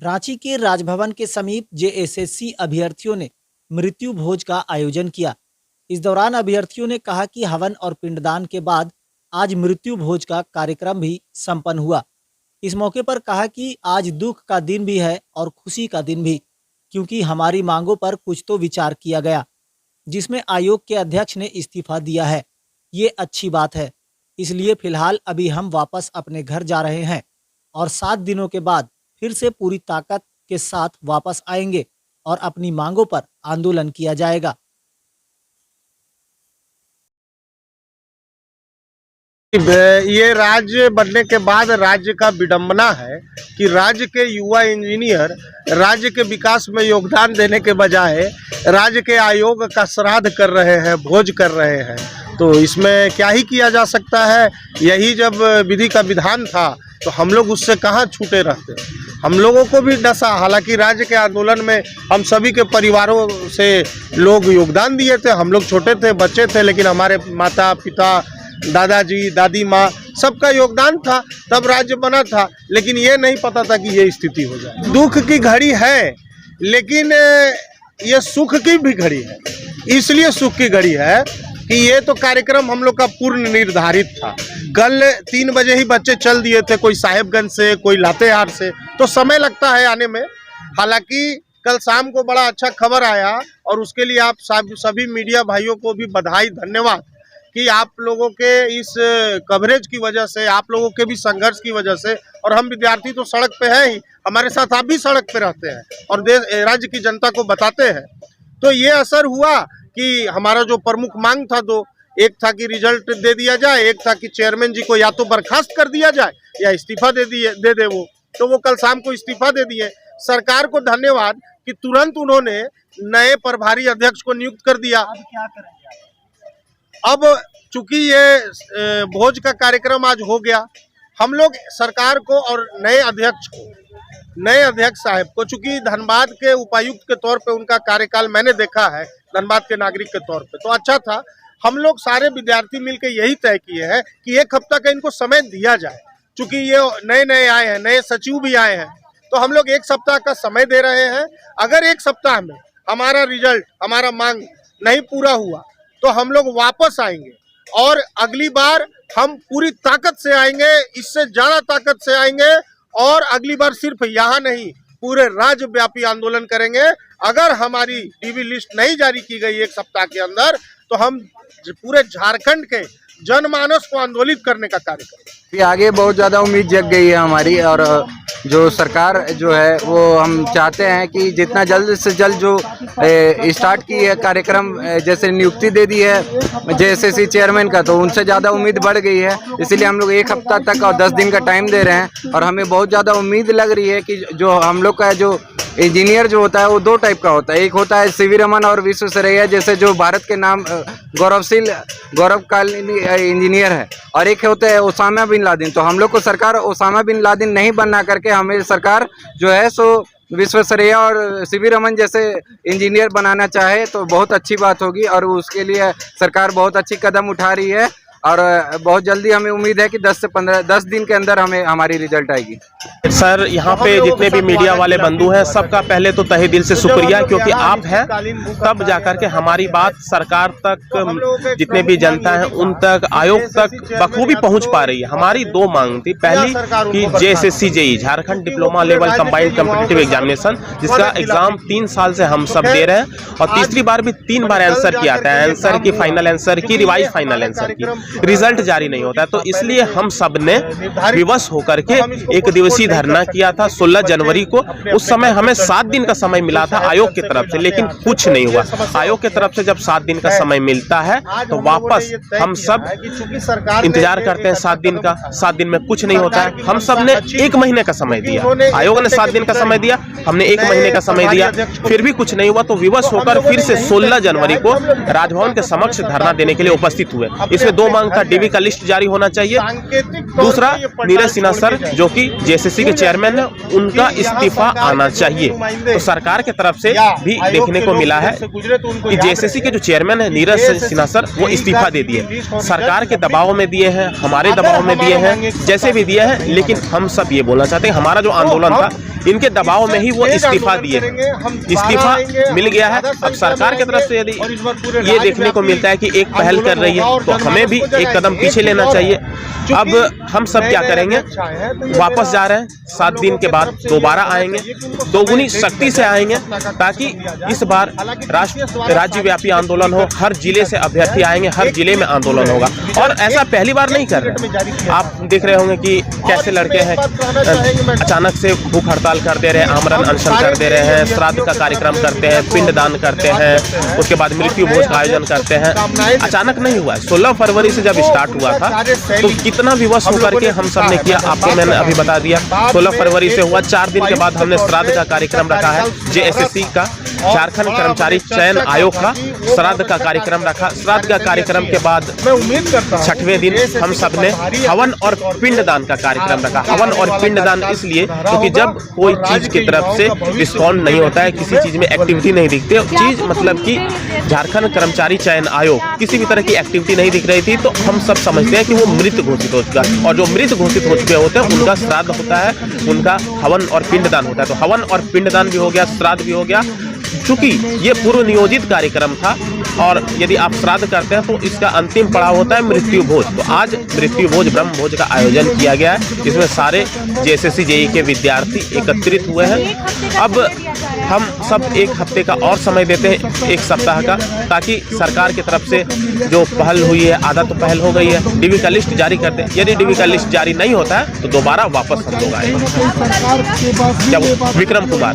रांची के राजभवन के समीप जेएसएससी अभ्यर्थियों ने मृत्यु भोज का आयोजन किया। इस दौरान अभ्यर्थियों ने कहा कि हवन और पिंडदान के बाद आज मृत्यु भोज का कार्यक्रम भी संपन्न हुआ। इस मौके पर कहा कि आज दुख का दिन भी है और खुशी का दिन भी, क्योंकि हमारी मांगों पर कुछ तो विचार किया गया, जिसमें आयोग के अध्यक्ष ने इस्तीफा दिया है। ये अच्छी बात है, इसलिए फिलहाल अभी हम वापस अपने घर जा रहे हैं और 7 दिनों के बाद फिर से पूरी ताकत के साथ वापस आएंगे और अपनी मांगों पर आंदोलन किया जाएगा। ये राज्य बनने के बाद राज्य का विडंबना है कि राज्य के युवा इंजीनियर राज्य के विकास में योगदान देने के बजाय राज्य के आयोग का श्राद्ध कर रहे हैं, भोज कर रहे हैं। तो इसमें क्या ही किया जा सकता है। यही जब विधि का विधान था तो हम लोग उससे कहाँ छूटे रहते। हम लोगों को भी डसा, हालांकि राज्य के आंदोलन में हम सभी के परिवारों से लोग योगदान दिए थे। हम लोग छोटे थे, बच्चे थे, लेकिन हमारे माता पिता, दादाजी, दादी माँ, सबका योगदान था, तब राज्य बना था। लेकिन ये नहीं पता था कि ये स्थिति हो जाए। दुख की घड़ी है, लेकिन ये सुख की भी घड़ी है। इसलिए सुख की घड़ी है कि ये तो कार्यक्रम हम लोग का पूर्ण निर्धारित था। कल 3 बजे ही बच्चे चल दिए थे, कोई साहेबगंज से, कोई लातेहार से, तो समय लगता है आने में। हालांकि कल शाम को बड़ा अच्छा खबर आया और उसके लिए आप सभी मीडिया भाइयों को भी बधाई, धन्यवाद कि आप लोगों के इस कवरेज की वजह से, आप लोगों के भी संघर्ष की वजह से, और हम विद्यार्थी तो सड़क पे हैं ही, हमारे साथ आप भी सड़क पे रहते हैं और राज्य की जनता को बताते हैं। तो ये असर हुआ कि हमारा जो प्रमुख मांग था दो, एक था कि रिजल्ट दे दिया जाए, एक था कि चेयरमैन जी को या तो बर्खास्त कर दिया जाए या इस्तीफा दे दे वो। तो वो कल शाम को इस्तीफा दे दिए। सरकार को धन्यवाद कि तुरंत उन्होंने नए प्रभारी अध्यक्ष को नियुक्त कर दिया। अब क्या करेंगे? अब चूंकि ये भोज का कार्यक्रम आज हो गया, हम लोग सरकार को और नए अध्यक्ष साहब को, चूंकि धनबाद के उपायुक्त के तौर पे उनका कार्यकाल मैंने देखा है, धनबाद के नागरिक के तौर पे तो अच्छा था। हम लोग सारे विद्यार्थी मिलकर यही तय किए हैं कि 1 हफ्ता का इनको समय दिया जाए। चूंकि ये नए आए हैं, नए सचिव भी आए हैं, तो हम लोग 1 सप्ताह का समय दे रहे हैं। अगर 1 सप्ताह में हमारा रिजल्ट, हमारा मांग नहीं पूरा हुआ तो हम लोग वापस आएंगे और अगली बार हम पूरी ताकत से आएंगे, इससे ज्यादा ताकत से आएंगे, और अगली बार सिर्फ यहाँ नहीं, पूरे राज्य व्यापी आंदोलन करेंगे। अगर हमारी डीवी लिस्ट नहीं जारी की गई 1 सप्ताह के अंदर तो हम पूरे झारखंड के जनमानस को आंदोलित करने का कार्य करेंगे। आगे बहुत ज़्यादा उम्मीद जग गई है हमारी, और जो सरकार जो है वो हम चाहते हैं कि जितना जल्द से जल्द जो स्टार्ट की है कार्यक्रम, जैसे नियुक्ति दे दी है जेएसएससी चेयरमैन का, तो उनसे ज़्यादा उम्मीद बढ़ गई है। इसीलिए हम लोग 1 हफ्ता तक और 10 दिन का टाइम दे रहे हैं, और हमें बहुत ज़्यादा उम्मीद लग रही है कि जो हम लोग का जो इंजीनियर जो होता है वो 2 टाइप का होता है। एक होता है सीवी रमन और विश्वेश्वरैया, जैसे जो भारत के नाम गौरवकालीन इंजीनियर है, और एक होता है ओसामा बिन लादेन। तो हम लोग को सरकार ओसामा बिन लादेन नहीं बनना करके हमें सरकार जो है सो विश्वेश्वरैया और सीवी रमन जैसे इंजीनियर बनाना चाहे तो बहुत अच्छी बात होगी, और उसके लिए सरकार बहुत अच्छी कदम उठा रही है। और बहुत जल्दी हमें उम्मीद है कि 10 दिन के अंदर हमें हमारी रिजल्ट आएगी। सर, यहाँ पे जितने भी मीडिया वाले बंधु हैं, सबका पहले तो तहे दिल से शुक्रिया, क्योंकि आप हैं तब जाकर के हमारी बात सरकार तक, जितने भी जनता है उन तक, आयोग तक बखूबी पहुँच पा रही है। हमारी 2 मांग थी। पहली कि JSSC JE, Jharkhand diploma level combined competitive examination, जिसका एग्जाम 3 साल से हम सब दे रहे हैं, और तीसरी बार भी 3 बार आंसर किया था, आंसर की, फाइनल आंसर की, रिवाइज फाइनल आंसर की, रिजल्ट जारी नहीं होता है। तो इसलिए हम सब ने विवश होकर के 1 दिवसीय धरना किया था 16 जनवरी को। उस समय हमें 7 दिन का समय मिला था आयोग की तरफ से, लेकिन कुछ नहीं हुआ। आयोग की तरफ से जब 7 दिन का समय मिलता है तो वापस हम सब इंतजार करते हैं 7 दिन का। 7 दिन में कुछ नहीं होता है। हम सब ने 1 महीने का समय दिया, आयोग ने 7 दिन का समय दिया, हमने 1 महीने का समय दिया, फिर भी कुछ नहीं हुआ। तो विवश होकर फिर से 16 जनवरी को राजभवन के समक्ष धरना देने के लिए उपस्थित हुए। इसमें 2 मांग था, डीवी का लिस्ट जारी होना चाहिए, दूसरा नीरज सिन्हा सर जो कि जेएसएससी जेएसएससी के चेयरमैन है उनका इस्तीफा आना चाहिए। तो सरकार के तरफ से भी देखने को मिला है कि जेएसएससी के जो चेयरमैन है नीरज सिन्हा सर वो इस्तीफा दे दिए। सरकार के दबाव में दिए हैं, हमारे दबाव में दिए हैं, जैसे भी दिए हैं, लेकिन हम सब ये बोलना चाहते हैं हमारा जो आंदोलन था इनके दबाव में ही वो इस्तीफा दिए। इस्तीफा मिल गया है। अब सरकार की तरफ से यदि ये देखने को मिलता है कि एक पहल कर रही है तो हमें भी एक कदम पीछे लेना चाहिए। अब हम सब क्या करेंगे, वापस जा रहे हैं, 7 दिन के बाद दोबारा आएंगे, दोगुनी शक्ति से आएंगे, ताकि इस बार राज्यव्यापी आंदोलन हो। हर जिले से अभ्यर्थी आएंगे, हर जिले में आंदोलन होगा। और ऐसा पहली बार नहीं कर रहे, आप देख रहे होंगे कि कैसे लड़के हैं अचानक से भूख हड़ताल कर दे रहे हैं, आमरण अनशन कर दे रहे हैं, श्राद्ध का कार्यक्रम करते हैं, पिंडदान करते हैं, उसके बाद मृत्यु भोज का आयोजन करते हैं। अचानक नहीं हुआ, 16 फरवरी से जब स्टार्ट हुआ था तो कितना विवश होकर के हम सब ने किया, आपको मैंने अभी बता दिया। 16 फरवरी से हुआ, 4 दिन के बाद हमने श्राद्ध का कार्यक्रम रखा है। जेएसएससी का, झारखंड कर्मचारी चयन आयोग का श्राद्ध का कार्यक्रम रखा। श्राद्ध का कार्यक्रम के बाद 6वें दिन हम सब ने हवन और पिंडदान का कार्यक्रम रखा। हवन और पिंडदान इसलिए क्योंकि जब कोई चीज की तरफ से रिस्पॉन्ड नहीं होता है, किसी चीज में एक्टिविटी नहीं दिखती, चीज मतलब कि झारखंड कर्मचारी चयन आयोग किसी भी तरह की एक्टिविटी नहीं दिख रही थी, तो हम सब समझते हैं कि वो मृत घोषित हो चुका है। और जो मृत घोषित हो चुके होते हैं उनका श्राद्ध होता है, उनका हवन और पिंडदान होता है। तो हवन और पिंडदान भी हो गया, श्राद्ध भी हो गया। चूंकि ये पूर्व नियोजित कार्यक्रम था और यदि आप श्राद्ध करते हैं तो इसका अंतिम पड़ाव होता है मृत्यु भोज। तो आज मृत्यु भोज, ब्रह्म भोज का आयोजन किया गया है, जिसमें सारे जेएसएससी जेईई के विद्यार्थी एकत्रित हुए हैं। अब हम सब एक हफ्ते का और समय देते हैं, 1 सप्ताह का, ताकि सरकार की तरफ से जो पहल हुई है, आधा तो पहल हो गई है, डीवी का लिस्ट जारी करते हैं। यदि डीवी का लिस्ट जारी नहीं होता है तो दोबारा वापस हम लोग आएंगे। विक्रम कुमार।